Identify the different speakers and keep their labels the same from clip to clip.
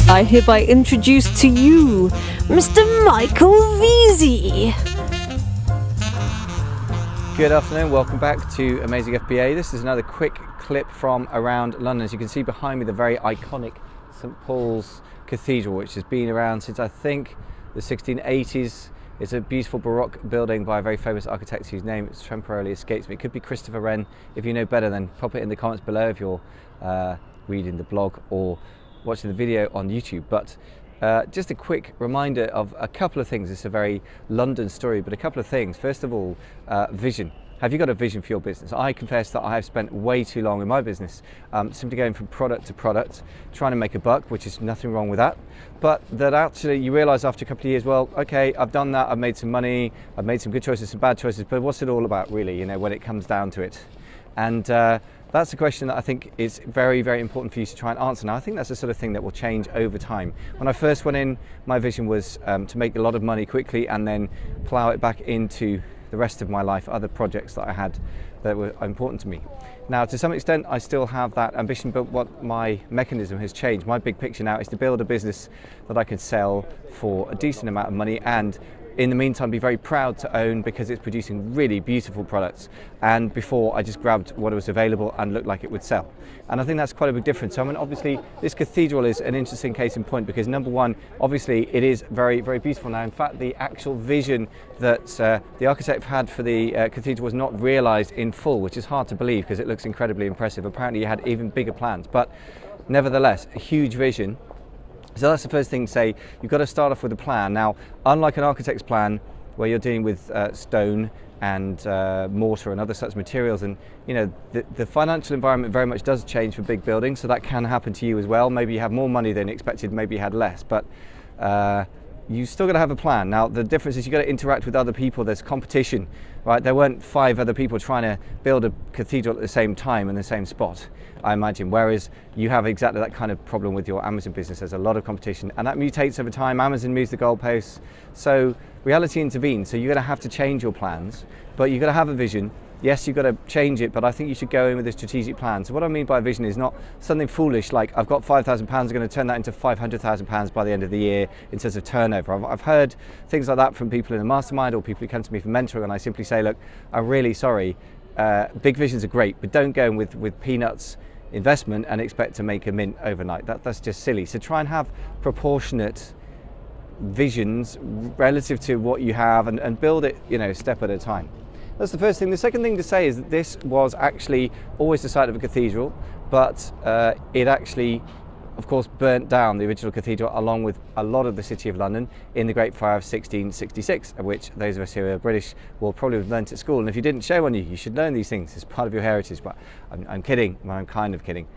Speaker 1: I hereby introduce to you Mr. Michael Veazey.
Speaker 2: Good afternoon, welcome back to Amazing FBA. This is another quick clip from around London. As you can see behind me, the very iconic St Paul's Cathedral, which has been around since I think the 1680s. It's a beautiful Baroque building by a very famous architect whose name temporarily escapes me. It could be Christopher Wren. If you know better, then pop it in the comments below if you're reading the blog or watching the video on YouTube. But just a quick reminder of a couple of things. It's a very London story, but a couple of things. First of all, vision. Have you got a vision for your business? I confess that I have spent way too long in my business simply going from product to product, trying to make a buck, which is nothing wrong with that. But that actually you realize after a couple of years, well, okay, I've done that, I've made some money, I've made some good choices, some bad choices, but what's it all about really, you know, when it comes down to it? And that's a question that I think is very, very important for you to try and answer. Now, I think that's the sort of thing that will change over time. When I first went in, my vision was to make a lot of money quickly and then plow it back into the rest of my life, other projects that I had that were important to me. Now, to some extent, I still have that ambition, but what my mechanism has changed. My big picture now is to build a business that I can sell for a decent amount of money and in the meantime be very proud to own because it's producing really beautiful products. And before I just grabbed what was available and looked like it would sell. And I think that's quite a big difference. So I mean, obviously this cathedral is an interesting case in point because number one, obviously it is very, very beautiful. Now in fact the actual vision that the architect had for the cathedral was not realized in full, which is hard to believe because it looks incredibly impressive. Apparently he had even bigger plans, but nevertheless a huge vision. So that's the first thing to say. You've got to start off with a plan. Now, unlike an architect's plan where you're dealing with stone and mortar and other such materials, and you know the financial environment very much does change for big buildings, so that can happen to you as well. Maybe you have more money than expected, maybe you had less, but you still got to have a plan. Now the difference is you've got to interact with other people. There's competition, right? There weren't 5 other people trying to build a cathedral at the same time in the same spot, I imagine, whereas you have exactly that kind of problem with your Amazon business. There's a lot of competition and that mutates over time. Amazon moves the goalposts, so reality intervenes. So you're going to have to change your plans, but you've got to have a vision. Yes, you've got to change it, but I think you should go in with a strategic plan. So what I mean by vision is not something foolish like I've got £5,000, I'm going to turn that into £500,000 by the end of the year in terms of turnover. I've heard things like that from people in the mastermind or people who come to me for mentoring, and I simply say, look, I'm really sorry, big visions are great, but don't go in with peanuts investment and expect to make a mint overnight. That's just silly. So try and have proportionate visions relative to what you have and build it, you know, step at a time. That's the first thing. The second thing to say is that this was actually always the site of a cathedral, but it actually, of course, burnt down the original cathedral along with a lot of the city of London in the Great Fire of 1666, of which those of us who are British will probably have learnt at school. And if you didn't, shame on you. You should learn these things as part of your heritage. But I'm kidding. Well, I'm kind of kidding.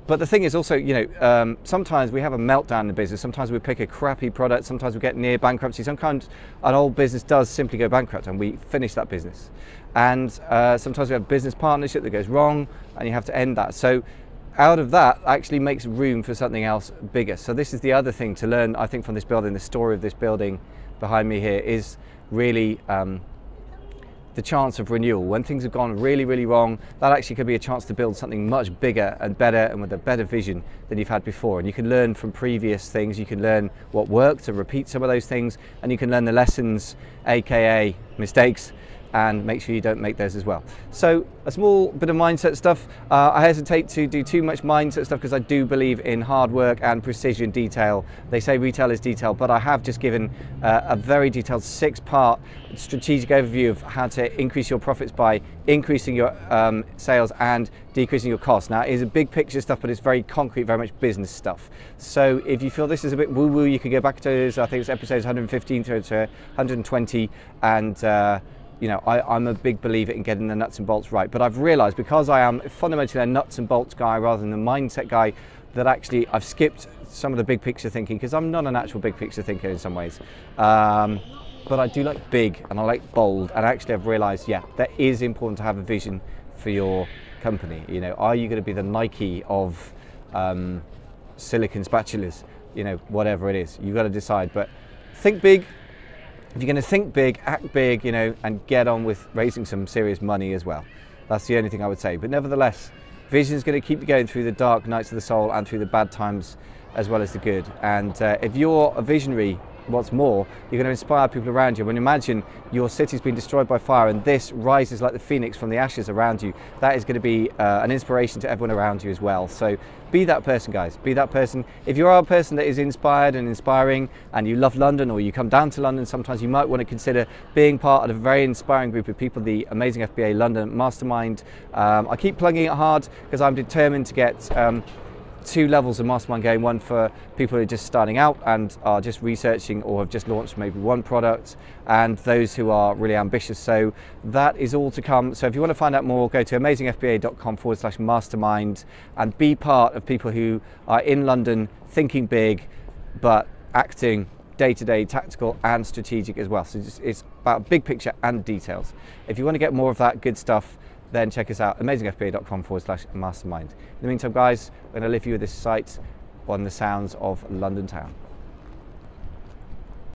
Speaker 2: But the thing is also, you know, sometimes we have a meltdown in the business. Sometimes we pick a crappy product. Sometimes we get near bankruptcy. Sometimes an old business does simply go bankrupt and we finish that business. And sometimes we have a business partnership that goes wrong and you have to end that. So out of that actually makes room for something else bigger. So this is the other thing to learn, I think, from this building. The story of this building behind me here is really the chance of renewal. When things have gone really, really wrong, that actually could be a chance to build something much bigger and better and with a better vision than you've had before. And you can learn from previous things, you can learn what worked and repeat some of those things, and you can learn the lessons, aka mistakes, and make sure you don't make those as well. So a small bit of mindset stuff. I hesitate to do too much mindset stuff because I do believe in hard work and precision detail. They say retail is detail, but I have just given a very detailed 6-part strategic overview of how to increase your profits by increasing your sales and decreasing your costs. Now, it is a big picture stuff, but it's very concrete, very much business stuff. So if you feel this is a bit woo-woo, you can go back to those. I think it's episodes 115 through to 120, and you know, I'm a big believer in getting the nuts and bolts right, but I've realized because I am fundamentally a nuts and bolts guy rather than the mindset guy that actually I've skipped some of the big picture thinking because I'm not an actual big picture thinker in some ways. But I do like big and I like bold, and actually I've realized, yeah, that is important to have a vision for your company. You know, are you going to be the Nike of silicon spatulas? You know, whatever it is, you've got to decide, but think big. If you're going to think big, act big, you know, and get on with raising some serious money as well. That's the only thing I would say. But nevertheless, Vision is going to keep you going through the dark nights of the soul and through the bad times as well as the good. And if you're a visionary, what's more, you're going to inspire people around you. When you imagine your city's been destroyed by fire and this rises like the phoenix from the ashes around you, that is going to be an inspiration to everyone around you as well. So be that person, guys. Be that person. If you are a person that is inspired and inspiring and you love London, or you come down to London sometimes, you might want to consider being part of a very inspiring group of people, the Amazing FBA London Mastermind. I keep plugging it hard because I'm determined to get 2 levels of mastermind going, one for people who are just starting out and are just researching or have just launched maybe one product, and those who are really ambitious. So that is all to come. So if you want to find out more, go to amazingfba.com/mastermind and be part of people who are in London thinking big but acting day-to-day, tactical and strategic as well. So it's about big picture and details. If you want to get more of that good stuff, then check us out, amazingfba.com/mastermind. In the meantime, guys, we're going to leave you with this sight on the sounds of London town.